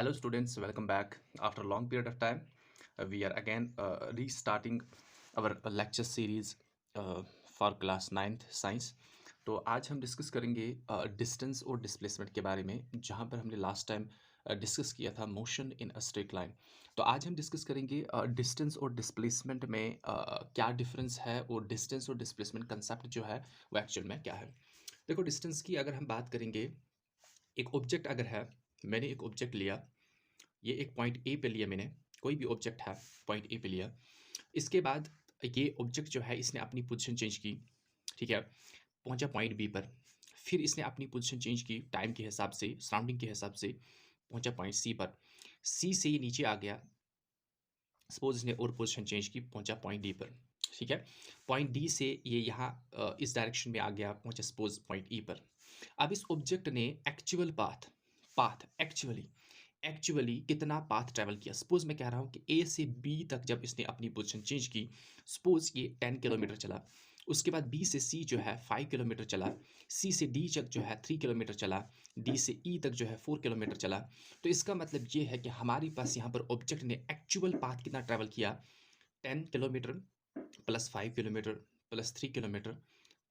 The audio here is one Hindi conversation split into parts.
Hello, students. Welcome back. After a long period of time, we are again restarting our lecture series for class 9th science. तो आज हम डिस्कस करेंगे डिस्टेंस और डिस्प्लेसमेंट के बारे में, जहाँ पर हमने लास्ट टाइम डिस्कस किया था motion in a straight line. तो आज हम डिस्कस करेंगे डिस्टेंस और डिस्प्लेसमेंट में क्या डिफरेंस है और डिस्टेंस और डिस्प्लेसमेंट कंसेप्ट जो है वो एक्चुअल में क्या है. देखो, डिस्टेंस की अगर हम बात करेंगे, एक ऑब्जेक्ट अगर है, मैंने एक ऑब्जेक्ट लिया, ये एक पॉइंट ए पे लिया मैंने, कोई भी ऑब्जेक्ट है पॉइंट ए पे लिया. इसके बाद ये ऑब्जेक्ट जो है इसने अपनी पोजीशन चेंज की, ठीक है, पहुंचा पॉइंट बी पर. फिर इसने अपनी पोजीशन चेंज की टाइम के हिसाब से, सराउंडिंग के हिसाब से, पहुंचा पॉइंट सी पर. सी से ये नीचे आ गया, सपोज इसने और पोजीशन चेंज की, पहुंचा पॉइंट डी पर, ठीक है. पॉइंट डी से ये यहाँ इस डायरेक्शन में आ गया, पहुंचा सपोज पॉइंट ई पर. अब इस ऑब्जेक्ट ने एक्चुअल पाथ पाथ एक्चुअली कितना पाथ ट्रैवल किया. सपोज मैं कह रहा हूँ कि ए से बी तक जब इसने अपनी पोजीशन चेंज की, सपोज ये 10 किलोमीटर चला. उसके बाद बी से सी जो है 5 किलोमीटर चला, सी से डी तक जो है 3 किलोमीटर चला, डी से ई तक जो है 4 किलोमीटर चला. तो इसका मतलब ये है कि हमारे पास यहाँ पर ऑब्जेक्ट ने एक्चुअल पाथ कितना ट्रैवल किया, 10 kilometre plus 5 kilometre plus 3 kilometre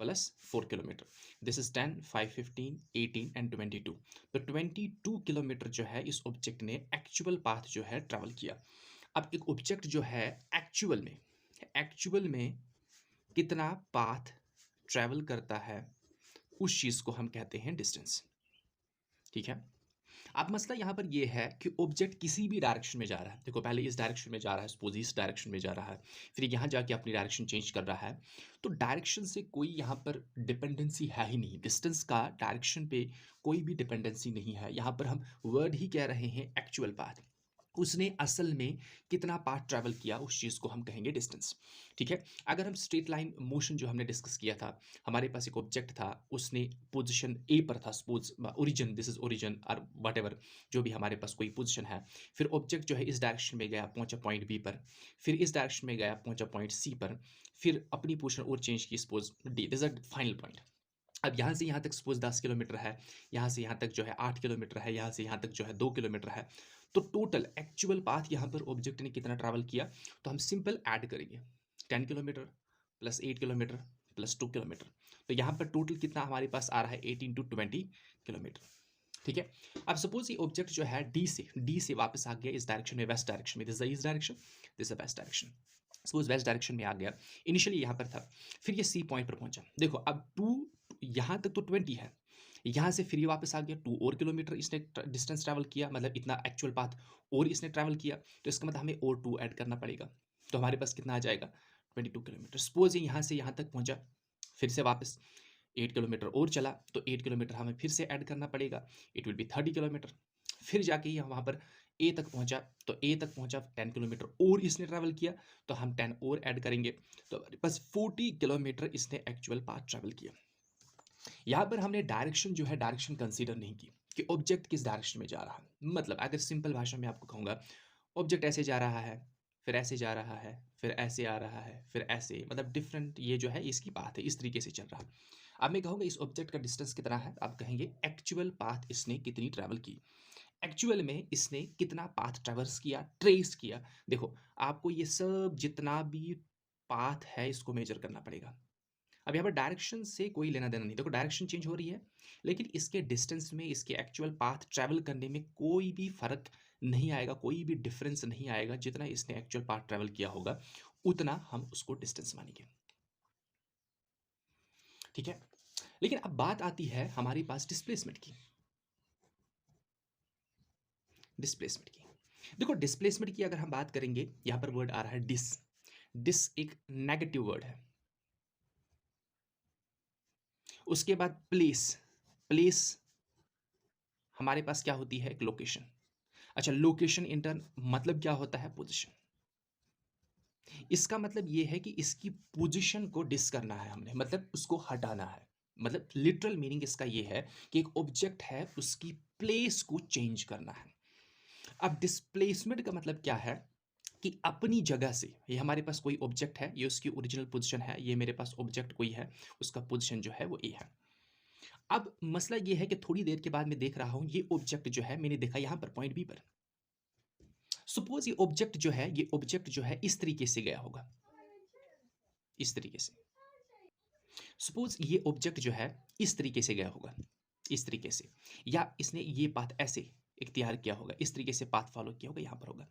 plus 4 kilometre. This is 10, 5, 15, 18 and 22. तो 22 किलोमीटर जो है इस ऑब्जेक्ट ने एक्चुअल पाथ जो है ट्रैवल किया. अब एक ऑब्जेक्ट जो है एक्चुअल में कितना पाथ ट्रैवल करता है, उस चीज को हम कहते हैं डिस्टेंस, ठीक है. अब मसला यहाँ पर ये है कि ऑब्जेक्ट किसी भी डायरेक्शन में जा रहा है. देखो, पहले इस डायरेक्शन में जा रहा है, सपोज इस डायरेक्शन में जा रहा है, फिर यहाँ जाके अपनी डायरेक्शन चेंज कर रहा है. तो डायरेक्शन से कोई यहाँ पर डिपेंडेंसी है ही नहीं. डिस्टेंस का डायरेक्शन पे कोई भी डिपेंडेंसी नहीं है. यहाँ पर हम वर्ड ही कह रहे हैं एक्चुअल पाथ. उसने असल में कितना पाथ ट्रैवल किया, उस चीज़ को हम कहेंगे डिस्टेंस, ठीक है. अगर हम स्ट्रेट लाइन मोशन जो हमने डिस्कस किया था, हमारे पास एक ऑब्जेक्ट था, उसने पोजीशन ए पर था, suppose origin, this is origin और वट एवर, जो भी हमारे पास कोई पोजीशन है. फिर ऑब्जेक्ट जो है इस डायरेक्शन में गया, पहुंचा पॉइंट बी पर. फिर इस डायरेक्शन में गया, पहुंचा पॉइंट सी पर. फिर अपनी पोजीशन और चेंज की, suppose D, this is final point. अब यहाँ से यहाँ तक सपोज 10 किलोमीटर है, यहाँ से यहाँ तक जो है 8 किलोमीटर है, यहाँ से यहाँ तक जो है 2 किलोमीटर है. तो टोटल एक्चुअल पाथ यहाँ पर ऑब्जेक्ट ने कितना ट्रैवल किया, तो हम सिंपल ऐड करेंगे, 10 kilometre plus 8 kilometre plus 2 kilometre. तो यहाँ पर टोटल कितना हमारे पास आ रहा है, 18 to 20 किलोमीटर, ठीक है. अब सपोज ये ऑब्जेक्ट जो है डी से वापस आ गया इस डायरेक्शन में, वेस्ट डायरेक्शन में, this is east direction, this is west direction. Suppose west direction में आ गया, इनिशियली यहाँ पर था, फिर ये सी पॉइंट पर पहुंचा. देखो, अब 2 यहाँ तक तो 20 है, यहाँ से फिर ये वापस आ गया, 2 और किलोमीटर इसने डिस्टेंस ट्रैवल किया, मतलब इतना एक्चुअल पाथ और इसने ट्रैवल किया. तो इसका मतलब हमें और 2 ऐड करना पड़ेगा. तो हमारे पास कितना आ जाएगा, 22 किलोमीटर. सपोज ये यहाँ से यहाँ तक पहुंचा, फिर से वापस 8 किलोमीटर और चला, तो 8 किलोमीटर हमें फिर से ऐड करना पड़ेगा, इट विल बी 30 किलोमीटर. फिर जाके ये वहाँ पर ए तक पहुंचा, तो ए तक पहुंचा 10 किलोमीटर और इसने ट्रैवल किया, तो हम 10 और ऐड करेंगे, तो हमारे पास 40 किलोमीटर इसने एक्चुअल पाथ ट्रैवल किया. यहाँ पर हमने डायरेक्शन जो है, डायरेक्शन कंसीडर नहीं की कि ऑब्जेक्ट किस डायरेक्शन में जा रहा है. मतलब अगर सिंपल भाषा में आपको कहूँगा, ऑब्जेक्ट ऐसे जा रहा है, फिर ऐसे जा रहा है, फिर ऐसे आ रहा है, फिर ऐसे, मतलब डिफरेंट ये जो है इसकी पाथ है, इस तरीके से चल रहा है. अब मैं कहूँगा इस ऑब्जेक्ट का डिस्टेंस कितना है, आप कहेंगे एक्चुअल पाथ इसने कितनी ट्रैवल की, एक्चुअल में इसने कितना पाथ ट्रैवर्स किया, ट्रेस किया. देखो, आपको ये सब जितना भी पाथ है इसको मेजर करना पड़ेगा. अब यहाँ पर डायरेक्शन से कोई लेना देना नहीं. देखो, डायरेक्शन चेंज हो रही है, लेकिन इसके डिस्टेंस में, इसके एक्चुअल पाथ ट्रैवल करने में कोई भी फर्क नहीं आएगा, कोई भी डिफरेंस नहीं आएगा. जितना इसने एक्चुअल पाथ ट्रैवल किया होगा उतना हम उसको डिस्टेंस मानेंगे, ठीक है. लेकिन अब बात आती है हमारे पास डिस्प्लेसमेंट की. देखो, डिस्प्लेसमेंट की अगर हम बात करेंगे, यहां पर वर्ड आ रहा है डिस एक नेगेटिव वर्ड है. उसके बाद प्लेस हमारे पास क्या होती है, एक लोकेशन. अच्छा, लोकेशन इन टर्न मतलब क्या होता है, पोजीशन. इसका मतलब ये है कि इसकी पोजीशन को डिस करना है हमने, मतलब उसको हटाना है. मतलब लिटरल मीनिंग इसका ये है कि एक ऑब्जेक्ट है, उसकी प्लेस को चेंज करना है. अब डिस्प्लेसमेंट का मतलब क्या है कि अपनी जगह से, ये हमारे पास कोई ऑब्जेक्ट है, ये उसकी ओरिजिनल पोजीशन है, ये मेरे पास ऑब्जेक्ट कोई है, उसका पोजीशन जो है वो ए है. अब मसला ये है कि थोड़ी देर के बाद मैं देख रहा हूँ ये ऑब्जेक्ट जो है, मैंने देखा यहाँ पर पॉइंट बी पर, सपोज ये ऑब्जेक्ट जो है, ये ऑब्जेक्ट जो है इस तरीके से गया होगा, इस तरीके से। सपोज ये ऑब्जेक्ट जो है इस तरीके से गया होगा, इस तरीके से, या इसने ये पाथ ऐसे इख्तियार किया होगा, इस तरीके से पाथ फॉलो किया होगा, यहाँ पर होगा।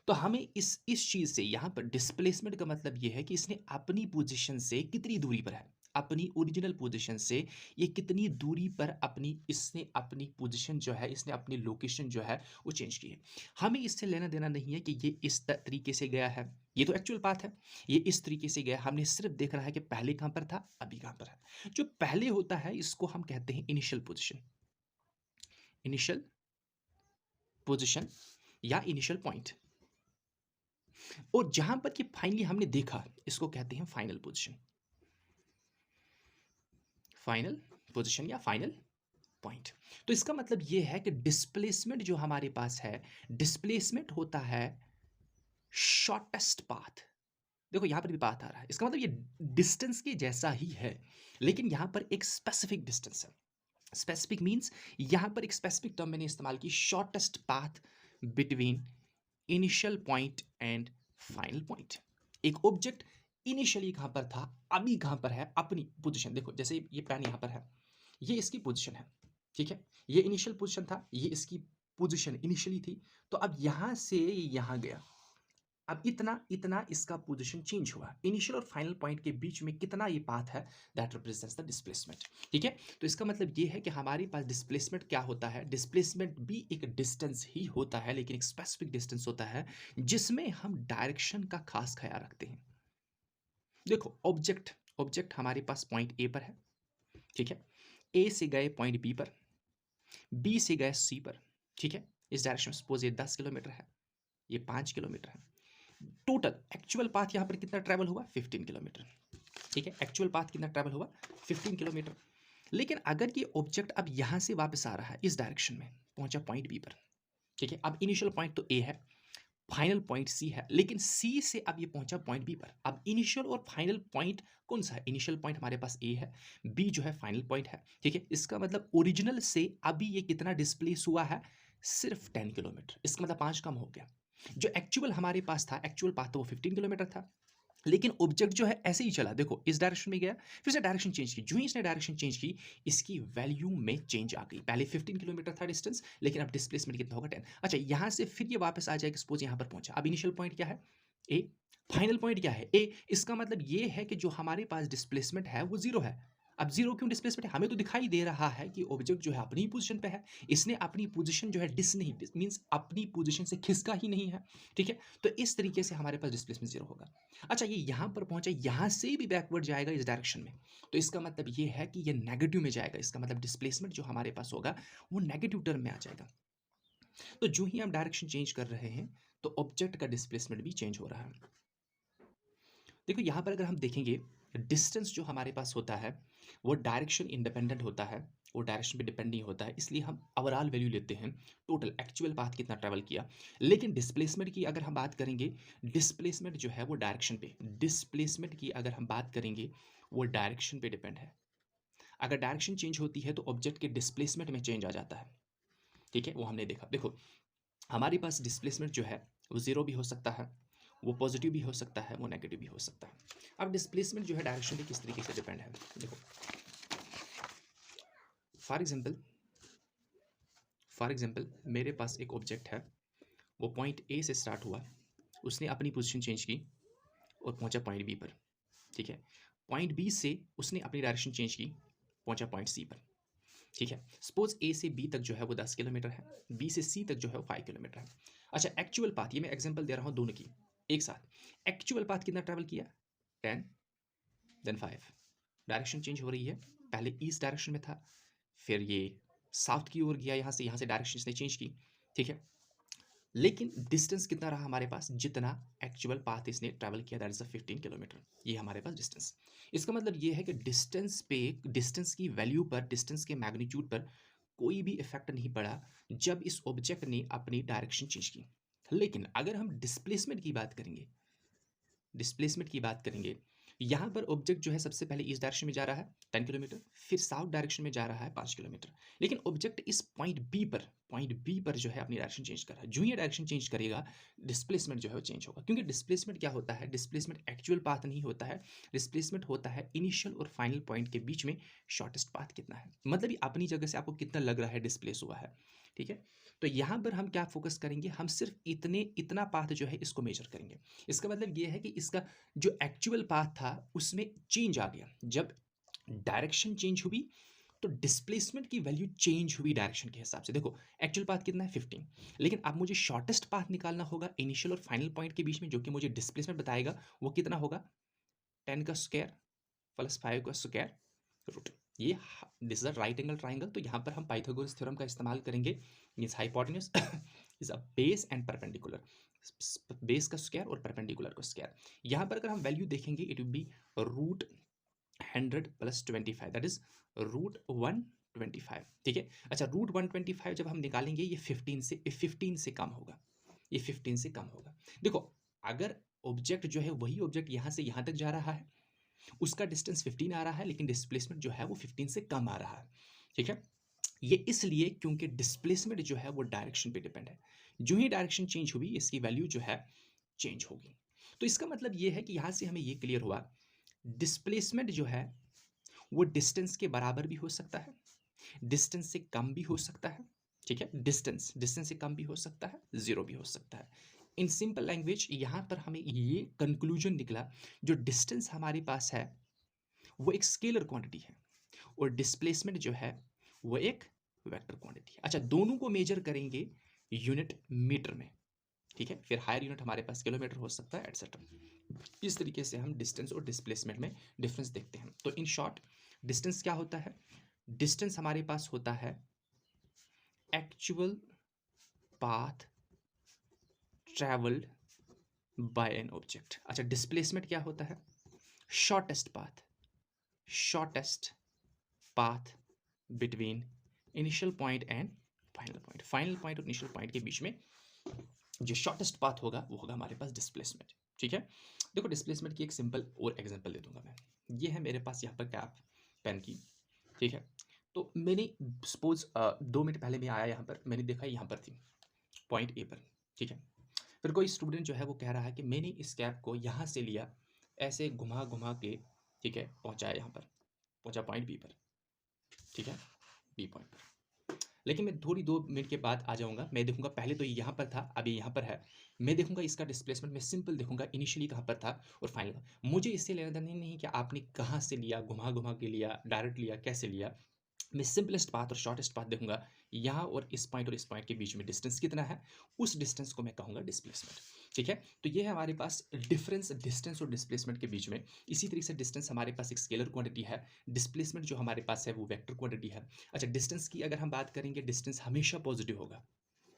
तो हमें इस चीज से, यहाँ पर डिस्प्लेसमेंट का मतलब ये है कि इसने अपनी पोजीशन से कितनी दूरी पर है, अपनी ओरिजिनल पोजीशन से ये कितनी दूरी पर इसने अपनी पोजीशन जो है, इसने अपनी लोकेशन जो है वो चेंज की है। हमें इससे लेना देना नहीं है कि ये इस तरीके से गया है, ये तो एक्चुअल पाथ है, ये इस तरीके से गया, हमने सिर्फ देख रहा है कि पहले कहां पर था, अभी कहां पर है। जो पहले होता है इसको हम कहते हैं इनिशियल पोजीशन, इनिशियल पोजीशन या इनिशियल पॉइंट। और जहां पर कि फाइनली हमने देखा, इसको कहते हैं फाइनल पोजीशन, फाइनल पोजीशन या फाइनल पॉइंट। तो इसका मतलब यह है कि डिस्प्लेसमेंट जो हमारे पास है, डिस्प्लेसमेंट होता है शॉर्टेस्ट पाथ। देखो यहां पर भी पाथ आ रहा है, इसका मतलब ये डिस्टेंस के जैसा ही है, लेकिन यहां पर एक स्पेसिफिक डिस्टेंस है। स्पेसिफिक मींस यहां पर एक स्पेसिफिक टर्म मैंने इस्तेमाल की, shortest path between initial point and final point. एक ऑब्जेक्ट इनिशियली कहां पर था, अभी कहां पर है, अपनी पोजीशन। देखो जैसे ये पेन यहां पर है, ये इसकी पोजीशन है, ठीक है, ये इनिशियल पोजीशन था, ये इसकी पोजीशन इनिशियली थी। तो अब यहां से यहां गया, अब इतना इतना इसका पोजीशन चेंज हुआ, इनिशियल और फाइनल पॉइंट के बीच में कितना ये पाथ है, दैट रिप्रेजेंट्स द डिस्प्लेसमेंट। ठीक है, तो इसका मतलब ये है कि हमारे पास डिस्प्लेसमेंट क्या होता है, डिस्प्लेसमेंट भी एक डिस्टेंस ही होता है, लेकिन एक स्पेसिफिक डिस्टेंस होता है जिसमें हम डायरेक्शन का खास ख्याल रखते हैं। देखो ऑब्जेक्ट ऑब्जेक्ट हमारे पास पॉइंट ए पर है, ठीक है, ए से गए पॉइंट बी पर, बी से गए सी पर, ठीक है, इस डायरेक्शन में सपोज ये 10 किलोमीटर है, ये 5 किलोमीटर है। टोटल एक्चुअल पाथ यहां पर कितना ट्रैवल हुआ, 15 किलोमीटर। ठीक है, एक्चुअल पाथ कितना ट्रैवल हुआ, 15 किलोमीटर। लेकिन अगर ये ऑब्जेक्ट अब यहां से वापस आ रहा है, इस डायरेक्शन में पहुंचा पॉइंट बी पर, ठीक है, अब इनिशियल पॉइंट तो ए है, फाइनल पॉइंट सी है, लेकिन सी से अब ये पहुंचा पॉइंट बी पर। अब इनिशियल और फाइनल पॉइंट कौन सा है, इनिशियल पॉइंट हमारे पास ए है, बी जो है फाइनल पॉइंट है। ठीक है, इसका मतलब ओरिजिनल से अभी ये कितना डिस्प्लेस हुआ है, सिर्फ 10 किलोमीटर। इसका मतलब 5 कम हो गया। जो एक्चुअल हमारे पास था, एक्चुअल पाथ तो वो 15 किलोमीटर था, लेकिन ऑब्जेक्ट जो है ऐसे ही चला, देखो इस डायरेक्शन में गया, फिर से डायरेक्शन चेंज की, जो ही इसने डायरेक्शन चेंज की, इसकी वैल्यू में चेंज आ गई। पहले 15 किलोमीटर था डिस्टेंस, लेकिन अब डिस्प्लेसमेंट कितना होगा, 10। अच्छा, यहां से फिर ये वापस आ जाएगा, सपोज यहां पर पहुंचा। अब इनिशियल पॉइंट क्या है, ए, फाइनल पॉइंट क्या है, ए। इसका मतलब ये है कि जो हमारे पास डिस्प्लेसमेंट है वो जीरो है। अब जीरो क्यों डिस्प्लेसमेंट है, हमें तो दिखाई दे रहा है कि ऑब्जेक्ट जो है अपनी पोजीशन पे है, इसने अपनी पोजीशन जो है डिस नहीं, मींस अपनी पोजीशन से खिसका ही नहीं है। ठीक है, तो इस तरीके से हमारे पास डिस्प्लेसमेंट जीरो होगा। अच्छा, ये यहां पर पहुंचा, यहां से भी बैकवर्ड जाएगा इस डायरेक्शन में, तो इसका मतलब ये है कि ये नेगेटिव में जाएगा। इसका मतलब डिस्प्लेसमेंट जो हमारे पास होगा वो नेगेटिव टर्म में आ जाएगा। तो जो ही हम डायरेक्शन चेंज कर रहे हैं, तो ऑब्जेक्ट का डिस्प्लेसमेंट भी चेंज हो रहा है। देखो यहां पर अगर हम देखेंगे, डिस्टेंस जो हमारे पास होता है वो डायरेक्शन इंडिपेंडेंट होता है, वो डायरेक्शन पे डिपेंड नहीं होता है, इसलिए हम ओवरऑल वैल्यू लेते हैं, टोटल एक्चुअल पाथ कितना ट्रैवल किया। लेकिन डिस्प्लेसमेंट की अगर हम बात करेंगे, डिस्प्लेसमेंट जो है वो डायरेक्शन पे, डिस्प्लेसमेंट की अगर हम बात करेंगे वो डायरेक्शन पे डिपेंड है। अगर डायरेक्शन चेंज होती है तो ऑब्जेक्ट के डिस्प्लेसमेंट में चेंज आ जाता है। ठीक है, वो हमने देखा। देखो हमारे पास डिस्प्लेसमेंट जो है वो जीरो भी हो सकता है, वो पॉजिटिव भी हो सकता है, वो नेगेटिव भी हो सकता है। अब डिस्प्लेसमेंट जो है डायरेक्शन पे किस तरीके से डिपेंड है, देखो फॉर एग्जांपल मेरे पास एक ऑब्जेक्ट है, वो पॉइंट ए से स्टार्ट हुआ, उसने अपनी पोजीशन चेंज की और पहुंचा पॉइंट बी पर। ठीक है, पॉइंट बी से उसने अपनी डायरेक्शन चेंज की, पहुंचा पॉइंट सी पर। ठीक है, सपोज ए से बी तक जो है वो 10 किलोमीटर है, बी से सी तक जो है वो 5 किलोमीटर है। अच्छा, एक्चुअल पाथ, ये मैं एग्जांपल दे रहा हूँ दोनों की एक साथ। एक्चुअल पाथ कितना ट्रैवल किया, 10 देन 5। डायरेक्शन चेंज हो रही है, पहले ईस्ट डायरेक्शन में था, फिर ये साउथ की ओर गया, यहाँ से डायरेक्शन इसने चेंज की। ठीक है, लेकिन डिस्टेंस कितना रहा हमारे पास, जितना एक्चुअल पाथ इसने ट्रैवल किया, दैट इज 15 किलोमीटर। ये हमारे पास डिस्टेंस। इसका मतलब ये है कि डिस्टेंस पे, डिस्टेंस की वैल्यू पर, डिस्टेंस के मैग्नीट्यूड पर कोई भी इफेक्ट नहीं पड़ा जब इस ऑब्जेक्ट ने अपनी डायरेक्शन चेंज की। लेकिन अगर हम डिस्प्लेसमेंट की बात करेंगे, डिस्प्लेसमेंट की बात करेंगे, यहाँ पर ऑब्जेक्ट जो है सबसे पहले इस डायरेक्शन में जा रहा है 10 किलोमीटर, फिर साउथ डायरेक्शन में जा रहा है 5 किलोमीटर, लेकिन ऑब्जेक्ट इस पॉइंट बी पर पॉइंट बी पर जो है अपनी डायरेक्शन चेंज कर रहा है। जो ही डायरेक्शन चेंज करेगा डिस्प्लेसमेंट जो है वो चेंज होगा, क्योंकि डिस्प्लेसमेंट क्या होता है, डिस्प्लेसमेंट एक्चुअल पाथ नहीं होता है, डिस्प्लेसमेंट होता है इनिशियल और फाइनल पॉइंट के बीच में शॉर्टेस्ट पाथ कितना है, मतलब ये अपनी जगह से आपको कितना लग रहा है डिस्प्लेस हुआ है। ठीक है, तो यहाँ पर हम क्या फोकस करेंगे, हम सिर्फ इतना पाथ जो है इसको मेजर करेंगे। इसका मतलब ये है कि इसका जो एक्चुअल पाथ था उसमें चेंज आ गया, जब डायरेक्शन चेंज हुई तो डिस्प्लेसमेंट की वैल्यू चेंज हुई डायरेक्शन के हिसाब से। देखो एक्चुअल पाथ कितना है 15, लेकिन अब मुझे शॉर्टेस्ट पाथ निकालना होगा इनिशियल और फाइनल पॉइंट के बीच में, जो कि मुझे डिस्प्लेसमेंट बताएगा वो कितना होगा, 10 का स्क्वायर प्लस 5 का स्क्वायर रूट। ये this is a right angle triangle, तो यहाँ पर हम पाइथागोरस थ्योरम का इस्तेमाल करेंगे। Means hypotenuse is a base and perpendicular, base का स्क्वायर और परपेंडिकुलर का स्क्वायर। यहाँ पर अगर हम वैल्यू देखेंगे it will be root 100 plus 25, that is root 125। ठीक है, अच्छा रूट 125 जब हम निकालेंगे ये 15 से कम होगा, ये 15 से कम होगा। देखो अगर ऑब्जेक्ट जो है वही ऑब्जेक्ट यहाँ से यहाँ तक जा रहा है, उसका डिस्टेंस 15 आ रहा है, लेकिन डिस्प्लेसमेंट जो है वो 15 से कम आ रहा है। ठीक है, ये इसलिए क्योंकि डिस्प्लेसमेंट जो है वो डायरेक्शन पे डिपेंड है। जो ही डायरेक्शन चेंज हुई इसकी वैल्यू जो है चेंज होगी। तो इसका मतलब ये है कि यहाँ से हमें ये क्लियर हुआ, डिस्प्लेसमेंट जो है वो डिस्टेंस के बराबर भी हो सकता है, डिस्टेंस से कम भी हो सकता है। ठीक है, डिस्टेंस से कम भी हो सकता है, जीरो भी हो सकता है। इन सिंपल लैंग्वेज यहाँ पर हमें ये कंक्लूजन निकला, जो डिस्टेंस हमारे पास है वो एक स्केलर क्वांटिटी है और डिस्प्लेसमेंट जो है वो एक वेक्टर क्वांटिटी है। अच्छा दोनों को मेजर करेंगे यूनिट मीटर में। ठीक है, फिर हायर यूनिट हमारे पास किलोमीटर हो सकता है एटसेट्रा। इस तरीके से हम डिस्टेंस और डिस्प्लेसमेंट में डिफरेंस देखते हैं। तो इन शॉर्ट डिस्टेंस क्या होता है, डिस्टेंस हमारे पास होता है actual path travelled bye an object. अच्छा डिस्प्लेसमेंट क्या होता है, shortest path between initial point and final point. Final point और इनिशियल पॉइंट के बीच में जो शॉर्टेस्ट पाथ होगा वो होगा हमारे पास डिस्प्लेसमेंट। ठीक है, देखो डिस्प्लेसमेंट की एक सिंपल और एग्जांपल दे दूंगा मैं। ये है मेरे पास यहाँ पर कैप पेन की। ठीक है, तो मैंने सपोज 2 मिनट पहले मैं आया यहाँ पर, मैंने देखा यहाँ पर थी पॉइंट ए पर। ठीक है, फिर कोई स्टूडेंट जो है वो कह रहा है कि मैंने इस कैप को यहाँ से लिया, ऐसे घुमा घुमा के ठीक है पहुँचाया, यहाँ पर पहुँचा पॉइंट बी पर। ठीक है, बी पॉइंट पर, लेकिन मैं थोड़ी 2 मिनट के बाद आ जाऊंगा, मैं देखूंगा पहले तो ये यहाँ पर था, अभी यहाँ पर है। मैं देखूंगा इसका डिस्प्लेसमेंट, मैं सिंपल देखूंगा इनिशियली कहाँ पर था और फाइनल। मुझे इससे लेना देना नहीं कि आपने कहाँ से लिया, घुमा घुमा के लिया, डायरेक्ट लिया, कैसे लिया। मैं सिंपलेस्ट पाथ और शॉर्टेस्ट पाथ देखूंगा, यहाँ और इस पॉइंट के बीच में डिस्टेंस कितना है, उस डिस्टेंस को मैं कहूँगा डिस्प्लेसमेंट। ठीक है, तो ये है हमारे पास डिफरेंस डिस्टेंस और डिस्प्लेसमेंट के बीच में। इसी तरीके से डिस्टेंस हमारे पास एक स्केलर क्वांटिटी है, डिस्प्लेसमेंट जो हमारे पास है वो वेक्टर क्वांटिटी है। अच्छा डिस्टेंस की अगर हम बात करेंगे, डिस्टेंस हमेशा पॉजिटिव होगा,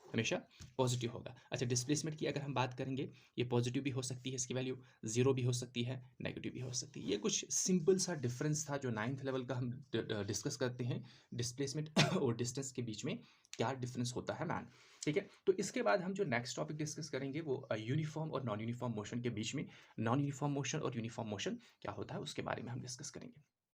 हमेशा पॉजिटिव होगा। अच्छा डिस्प्लेसमेंट की अगर हम बात करेंगे, ये पॉजिटिव भी हो सकती है, इसकी वैल्यू जीरो भी हो सकती है, नेगेटिव भी हो सकती है। ये कुछ सिंपल सा डिफरेंस था जो 9th लेवल का हम डिस्कस करते हैं, डिस्प्लेसमेंट और डिस्टेंस के बीच में क्या डिफरेंस होता है मैन। ठीक है, तो इसके बाद हम जो नेक्स्ट टॉपिक डिस्कस करेंगे वो यूनिफॉर्म और नॉन यूनिफॉर्म मोशन के बीच में, नॉन यूनिफॉर्म मोशन और यूनिफॉर्म मोशन क्या होता है उसके बारे में हम डिस्कस करेंगे।